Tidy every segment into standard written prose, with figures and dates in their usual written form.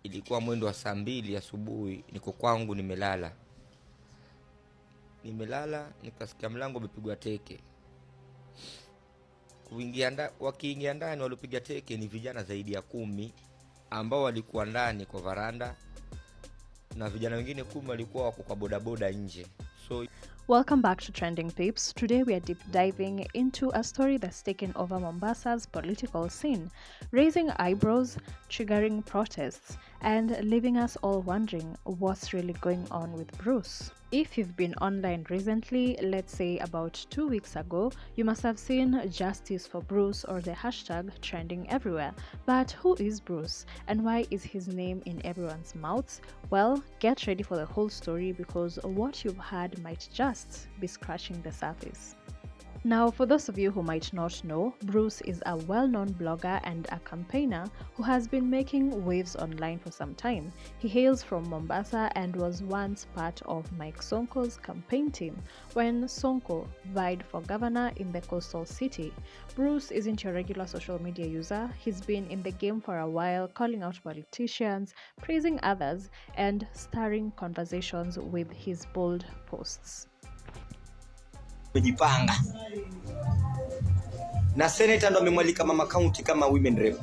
Ilikuwa mwendo wa saa 2 asubuhi, niko kwangu nimelala. Nikasikia mlango umepigwa teke. Wakiingia ndani walipiga teke ni vijana zaidi ya 10 ambao walikuwa ndani kwa varanda, na vijana wengine 10 walikuwa wako kwa bodaboda nje. Welcome back to Trending Peeps. Today we are deep diving into a story that's taken over Mombasa's political scene, raising eyebrows, triggering protests, and leaving us all wondering what's really going on with Bruce. If you've been online recently, let's say about 2 weeks ago, you must have seen Justice for Bruce or the hashtag trending everywhere. But who is Bruce and why is his name in everyone's mouths? Well, get ready for the whole story because what you've heard might just be scratching the surface. Now, for those of you who might not know, Bruce is a well-known blogger and a campaigner who has been making waves online for some time. He hails from Mombasa and was once part of Mike Sonko's campaign team when Sonko vied for governor in the coastal city. Bruce isn't your regular social media user. He's been in the game for a while, calling out politicians, praising others, and stirring conversations with his bold posts. Mejipanga na senator ndo amemwalika mama county kama women rep.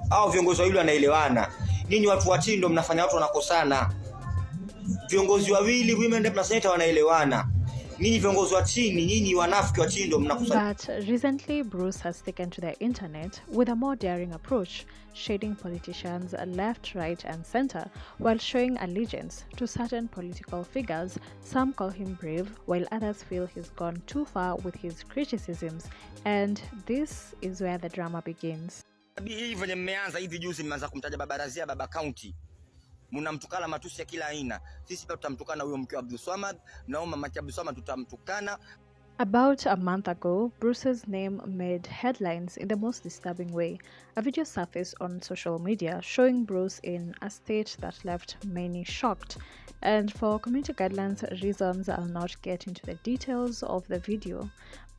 Hao viongozi wawili wanaelewana. Ninyi watu wa chini ndo mnafanya watu wanakosana. Viongozi wawili women rep na senator wanaelewana. Ninyi viongozi wa chini, nyinyi wanafiki wa chini ndo mnakosana. But recently Bruce has taken to the internet with a more daring approach, shading politicians left, right and center while showing allegiance to certain political figures. Some call him brave while others feel he's gone too far with his criticisms, and this is where the drama begins. Hivi mmeanza hivi juzi mmeanza kumtaja baba Razia, baba county. Mnamtukana matusi ya kila aina. Sisi pia tutamtukana huyo mke wa Abdul Swamad, na mama ya Abdul Swamad tutamtukana. About a month ago, Bruce's name made headlines in the most disturbing way. A video surfaced on social media showing Bruce in a state that left many shocked. And for community guidelines reasons, I'll not get into the details of the video,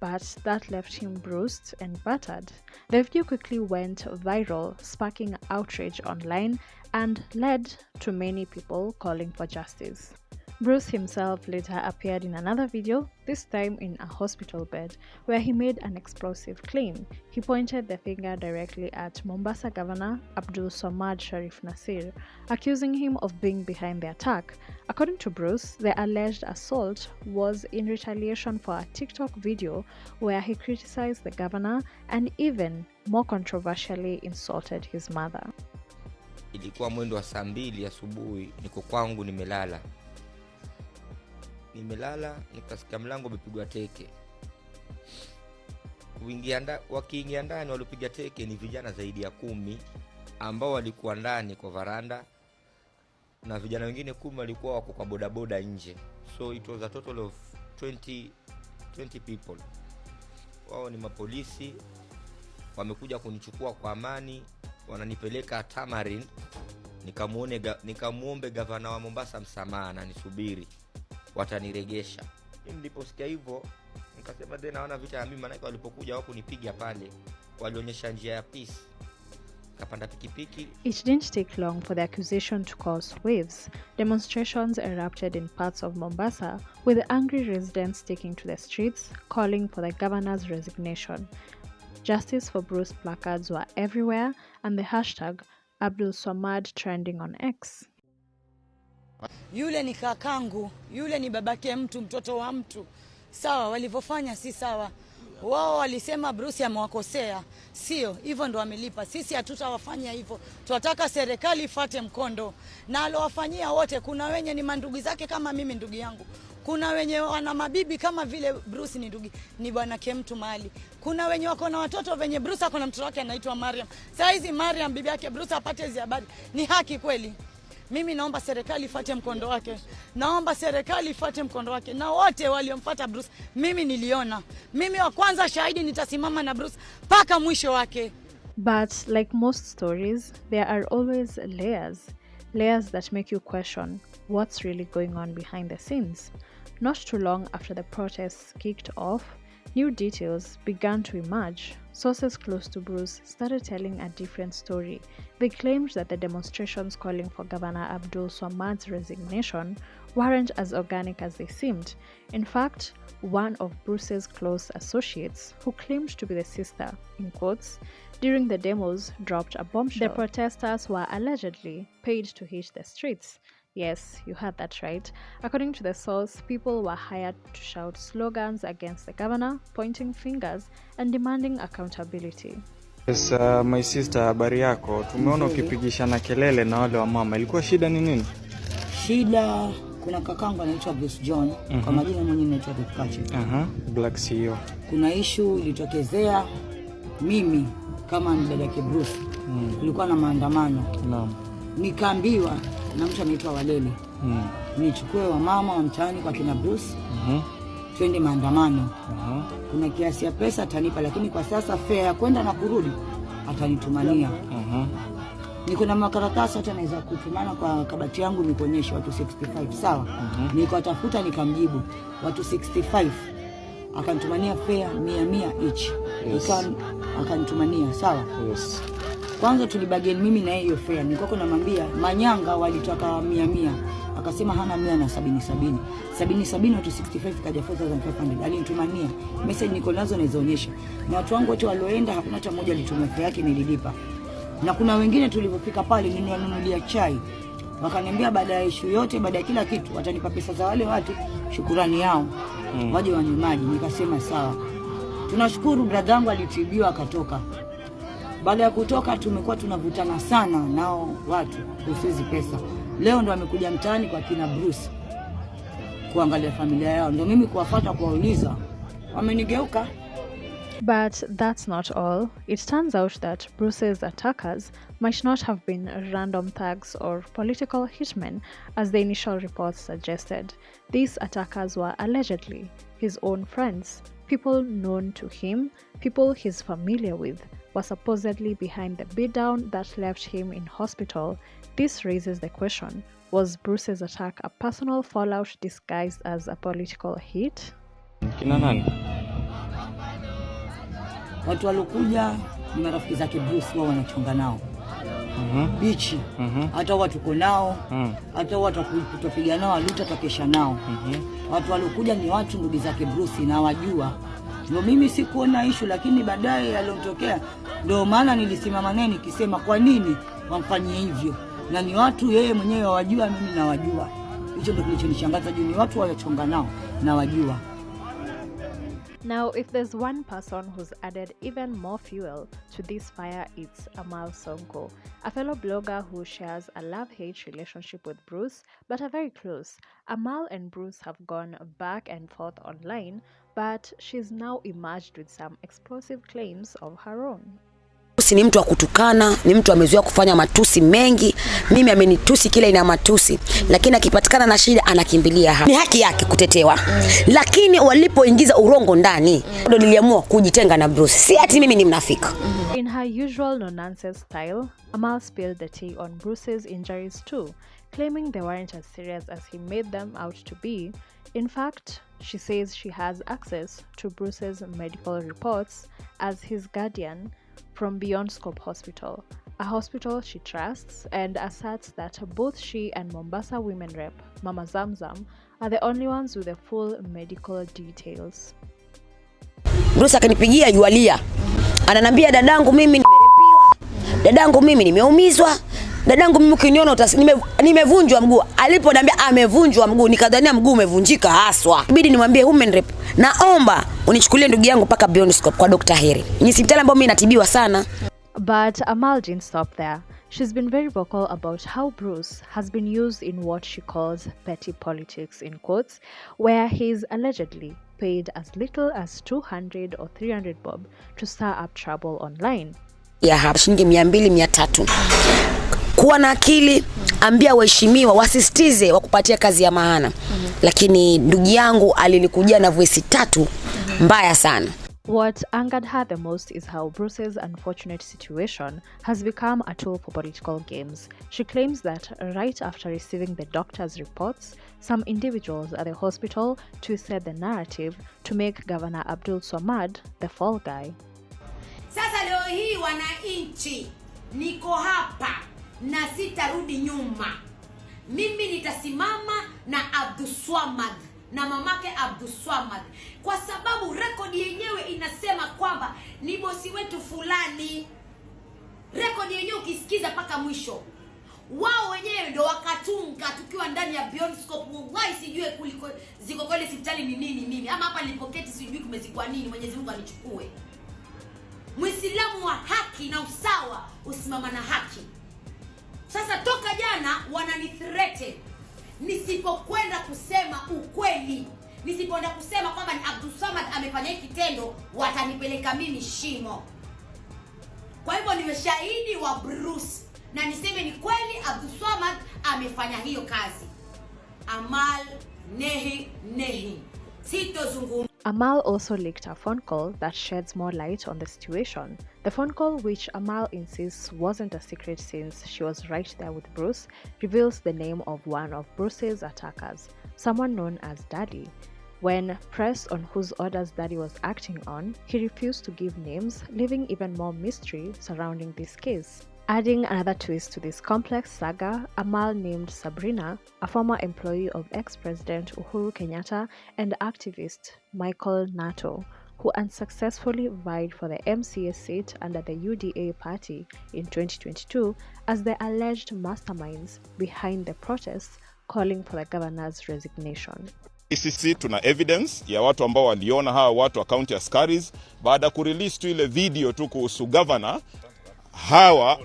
but that left him bruised and battered. The video quickly went viral, sparking outrage online and led to many people calling for justice. Bruce himself later appeared in another video, this time in a hospital bed, where he made an explosive claim. He pointed the finger directly at Mombasa Governor Abdul Swamad Sharif Nassir, accusing him of being behind the attack. According to Bruce, the alleged assault was in retaliation for a TikTok video where he criticized the governor and even more controversially insulted his mother. Ilikuwa mwendo wa saa 2 asubuhi, niko kwangu nimelala. Nikasikia mlango umepigwa teke. Wakiingia ndani walipiga teke ni vijana zaidi ya 10 ambao walikuwa ndani kwa varanda, na vijana wengine 10 walikuwa wako kwa bodaboda nje. So it was a total of 20 people. Wao ni mapolisi, wamekuja kunichukua kwa amani, wananipeleka Tamarin. Nikamuombe gavana wa Mombasa msamaha na nisubiri wataniregesha. Niliposikia hivyo nikasema tena naona vita ya mimi, maana walipokuja wako nipiga pale, walionyesha njia ya peace. Kapanda pikipiki. It didn't take long for the accusation to cause waves. Demonstrations erupted in parts of Mombasa, with angry residents taking to the streets calling for the governor's resignation. Justice for Bruce placards were everywhere and the hashtag Abdul Swamad trending on X. Yule ni kakangu, yule ni babake mtu, mtoto wa mtu. Sawa, walivyofanya si sawa. Wao walisema Bruce amewakosea. Sio, hivyo ndo wamelipa. Sisi hatutawafanya hivyo. Tunataka serikali ifuate mkondo. Na alowafanyia wote, kuna wenye ni mandugu zake kama mimi ndugu yangu. Kuna wenye wana mabibi kama vile Bruce ni bwana mtu mahali. Kuna wenye wako na watoto venye Bruce ako na mtoto wake anaitwa Mariam. Sasa hizi Mariam bibi yake Bruce apate hizo habari. Ni haki kweli? Mimi naomba serikali ifuate mkondo wake. Na wote waliomfuata Bruce, mimi niliona. Mimi wa kwanza shahidi, nitasimama na Bruce paka mwisho wake. But like most stories, there are always layers that make you question what's really going on behind the scenes. Not too long after the protests kicked off, new details began to emerge. Sources close to Bruce started telling a different story. They claimed that the demonstrations calling for Governor Abdul Swamad's resignation weren't as organic as they seemed. In fact, one of Bruce's close associates, who claimed to be the sister, in quotes, during the demos dropped a bombshell. The protesters were allegedly paid to hit the streets. Yes, you heard that right. According to the source, people were hired to shout slogans against the governor, pointing fingers and demanding accountability. Yes, my sister, habari yako. Tumeona ukipigishana kelele na wale wa mama. Ilikuwa shida ni nini? Shida, kuna kakangu anaitwa Bruce John, kwa majina mwenyewe anaitwa Dukache. Black CEO. Kuna issue ilitokezea, mimi kama dada yake Bruce. Kulikuwa na maandamano. Naam. Nikaambiwa na mtu anaitwa Walele. Nichukue wa mama wa mtaani kwa kina Bruce. Twende maandamano. Kuna kiasi ya pesa atanipa, lakini kwa sasa fare ya kwenda na kurudi atanitumania. Niko na makaratasi hata naweza kutumana kwa kabati yangu nikuonyeshe watu 65, sawa? Nikatafuta nikamjibu watu 65. Akanitumania fare 100 each. Akanitumania, sawa? Yes. Kwanza tulibageni mimi na hiyo fare. Nilikuwa namwambia Manyanga walitaka 100. Akasema hana 100 na 70. 70 watu 65 kaja 4500. Alinitumania. Message niko nazo nazionyesha. Na watu wangu wote walioenda hakuna hata mmoja alitumia fare yake nililipa. Na kuna wengine tulipofika pale niliwanunulia chai. Wakaniambia baada ya issue yote, baada ya kila kitu watanipa pesa za wale watu, shukrani yao. Waje wanywe maji. Nikasema sawa. Tunashukuru brother wangu alitibiwa akatoka. Baada ya kutoka tumekuwa tunavutana sana nao watu kuhusu pesa. Leo ndo amekuja mtaani kwa kina Bruce kuangalia familia yao. Ndio mimi kuwafuata kuwauliza. Wamenigeuka. But that's not all. It turns out that Bruce's attackers might not have been random thugs or political hitmen, as the initial reports suggested. These attackers were allegedly his own friends, people known to him, people he's familiar with, were supposedly behind the beatdown that left him in hospital. This raises the question, was Bruce's attack a personal fallout disguised as a political hit? Kina nani? Watu walokuja ni marafiki zake Bruce, wao wanachonga nao. Bichi. Hata watu tuko nao. Hata watu kutopiga nao, aluta tukesha nao. Watu walokuja ni watu ndugu zake Bruce na wajua. Ndio mimi sikuona issue, lakini baadaye aliyotokea ndio maana nilisimama naye nikisema kwa nini wamfanyie hivyo. Na ni watu yeye mwenyewe wajua, mimi na wajua. Hicho ndio kilichonishangaza juu ni watu waliochonga nao na wajua. Now, if there's one person who's added even more fuel to this fire, it's Amal Sonko, a fellow blogger who shares a love-hate relationship with Bruce, but are very close. Amal and Bruce have gone back and forth online, but she's now emerged with some explosive claims of her own. Bruce ni mtu wa kutukana, ni mtu amezoea kufanya matusi mengi. Mimi amenitusi kila ina matusi, lakini akipatikana na shida anakimbilia hapa. Ni haki yake kutetewa. Lakini walipoingiza urongo ndani, ndio niliamua kujitenga na Bruce. Si ati mimi ni mnafika. In her usual no-nonsense style, Amal spilled the tea on Bruce's injuries too, claiming they weren't as serious as he made them out to be. In fact, she says she has access to Bruce's medical reports as his guardian from Beyond Scope Hospital, a hospital she trusts, and asserts that both she and Mombasa women rep, Mama Zamzam, are the only ones with the full medical details. Bruce akanipigia yualia. Ananiambia dadangu mimi nimerepiwa. Dadangu mimi nimeumizwa. Dadangu mimi ukiniona nimevunjwa mguu. Aliponiambia amevunjwa mguu, nikadhania mguu umevunjika haswa. Ibidi nimwambie women rep, naomba unichukulie ndugu yangu paka Beyond Scope kwa Dr. Heri. Ni hospitali ambayo mimi natibiwa sana. But Amal didn't stop there. She's been very vocal about how Bruce has been used in what she calls petty politics, in quotes, where he's allegedly paid as little as 200 or 300 bob to stir up trouble online. Ya hapa shilingi 200 300. Kuwa na akili, ambia waheshimiwa wasisitize wakupatia kazi ya maana. Lakini ndugu yangu alinikujia na voice 3 mbaya sana. What angered her the most is how Bruce's unfortunate situation has become a tool for political games. She claims that right after receiving the doctor's reports, some individuals at the hospital twisted the narrative to make Governor Abdul Swamad the fall guy. Sasa leo hii wananchi, niko hapa na sitarudi nyuma. Mimi nitasimama na Abdul Swamad na mamake Abdul Swamad kwa sababu rekodi yenyewe inasema kwamba ni bosi wetu fulani. Rekodi yenyewe ukisikiza paka mwisho, wao wenyewe ndio wakatunga tukiwa ndani ya Beyond Scope. Wallahi sijue kuliko ziko kule hospitali ni nini mimi, ama hapa nilipoketi sijui kumezikwa nini. Mwenyezi Mungu anichukue. Muislamu wa haki na usawa usimama na haki. Sasa toka jana wananithreaten nisipokwenda kusema ukweli, nisipoenda kusema kwamba ni Abdul Swamad amefanya hiki kitendo, watanipeleka mimi shimo. Kwa hivyo ni shahidi wa Bruce na niseme ni kweli Abdul Swamad amefanya hiyo kazi. Amal nehi sitozungumza. Amal also leaked a phone call that sheds more light on the situation. The phone call, which Amal insists wasn't a secret since she was right there with Bruce, reveals the name of one of Bruce's attackers, someone known as Daddy. When pressed on whose orders Daddy was acting on, he refused to give names, leaving even more mystery surrounding this case. Adding another twist to this complex saga, Amal named Sabrina, a former employee of ex-President Uhuru Kenyatta and activist Michael Nato, who unsuccessfully vied for the MCA seat under the UDA party in 2022 as the alleged masterminds behind the protests calling for the governor's resignation. Sisi tuna evidence ya watu ambao waliona hawa watu wa county askaris baada kurelease tu ile video tu kuhusu governor. Hawa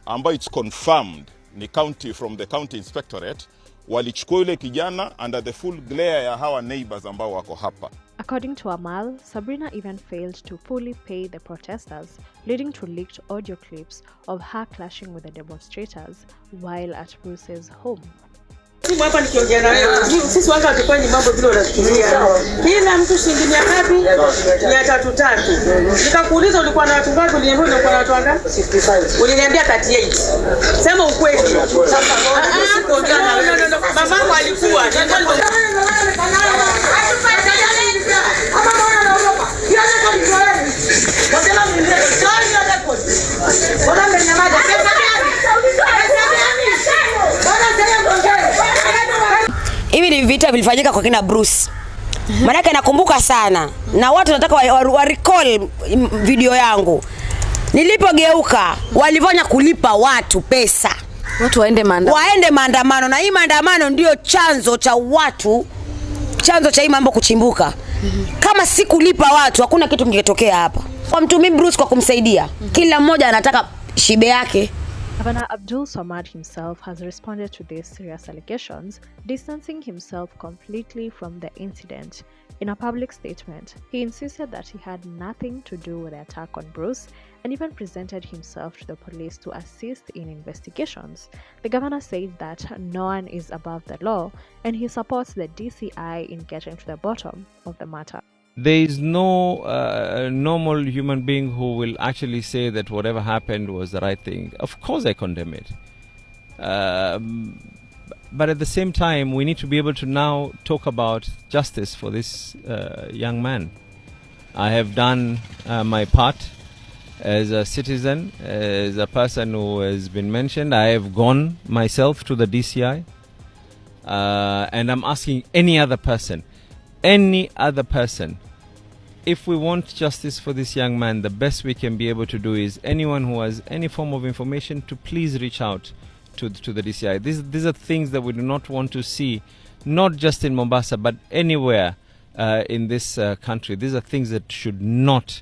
ambao it's confirmed ni county from the county inspectorate walichukua ile kijana under the full glare ya hawa neighbors ambao wako hapa. According to Amal, Sabrina even failed to fully pay the protesters, leading to leaked audio clips of her clashing with the demonstrators while at Bruce's home. Hapa nikiongea na wewe, sisi watu hatufanyi mambo vile unafikiria. Kila mtu shilingi 300. Nikakuuliza ulikuwa na watu ngapi? Uliniambia ulikuwa na watu wangapi? 55. Uliniambia 38. Sema ukweli. Mamangu alikuwa. Hivi ni vita vilifanyika kwa kina Bruce. Maana nakumbuka sana na watu nataka wa recall video yangu. Nilipogeuka walifanya kulipa watu pesa. Watu waende maandamano na hii maandamano ndio chanzo cha hii mambo kuchimbuka. Kama sikulipa watu hakuna kitu kingetokea hapa. Kwa mtumii Bruce kwa kumsaidia. Kila mmoja anataka shibe yake. Governor Abdul Swamad himself has responded to these serious allegations, distancing himself completely from the incident. In a public statement, he insisted that he had nothing to do with the attack on Bruce and even presented himself to the police to assist in investigations. The governor said that no one is above the law and he supports the DCI in getting to the bottom of the matter. There is no normal human being who will actually say that whatever happened was the right thing. Of course I condemn it. But at the same time, we need to be able to now talk about justice for this young man. I have done my part as a citizen, as a person who has been mentioned. I have gone myself to the DCI. And I'm asking any other person, if we want justice for this young man, the best we can be able to do is anyone who has any form of information to please reach out to the DCI. These are things that we do not want to see, not just in Mombasa, but anywhere in this country. These are things that should not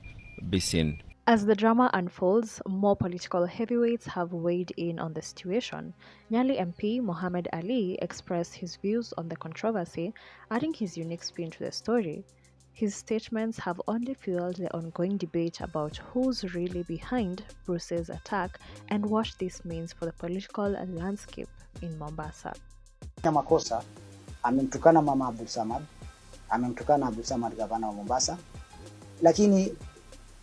be seen. As the drama unfolds, more political heavyweights have weighed in on the situation. Nyali MP Mohammed Ali expressed his views on the controversy, adding his unique spin to the story. His statements have only fueled the ongoing debate about who's really behind Bruce's attack and what this means for the political landscape in Mombasa. Makosa amemtukana mama Abdul Swamad, amemtukana Abdul Swamad gavana wa Mombasa, lakini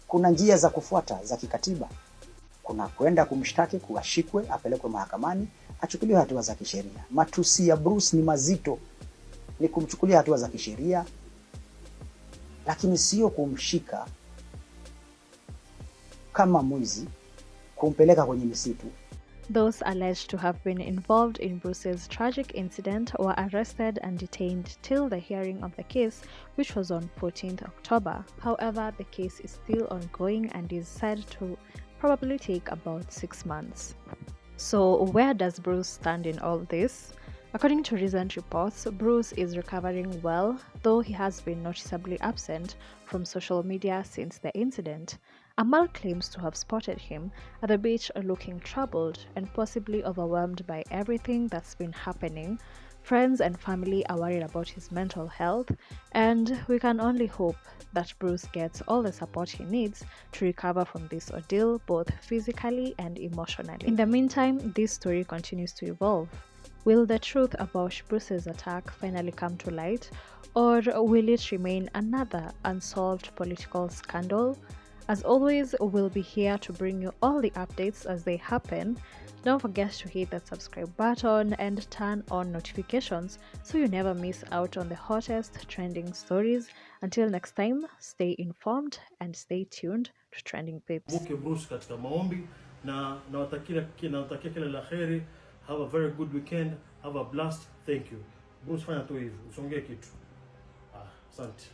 kuna njia za kufuata za kikatiba. Kuna kwenda kumshtaki, kuashikwe, apelekwe mahakamani, achukuliwe hatua za kisheria. Matusi ya Bruce ni mazito, ni kumchukulia hatua za kisheria, lakini sio kumshika kama mwizi, kumpeleka kwenye misitu. Those alleged to have been involved in Bruce's tragic incident were arrested and detained till the hearing of the case, which was on 14th October. However, the case is still ongoing and is said to probably take about 6 months. So, where does Bruce stand in all this? According to recent reports, Bruce is recovering well, though he has been noticeably absent from social media since the incident. Amal claims to have spotted him at the beach looking troubled and possibly overwhelmed by everything that's been happening. Friends and family are worried about his mental health, and we can only hope that Bruce gets all the support he needs to recover from this ordeal, both physically and emotionally. In the meantime, this story continues to evolve. Will the truth about Bruce's attack finally come to light, or will it remain another unsolved political scandal? As always, we'll be here to bring you all the updates as they happen. Don't forget to hit that subscribe button and turn on notifications so you never miss out on the hottest trending stories. Until next time, stay informed and stay tuned to Trending Pips. Bruce katika maombi na nawatakia kila la kheri. Have a very good weekend. Have a blast. Thank you. Bruce, fanya tu hivi. Usongee kitu. Asante.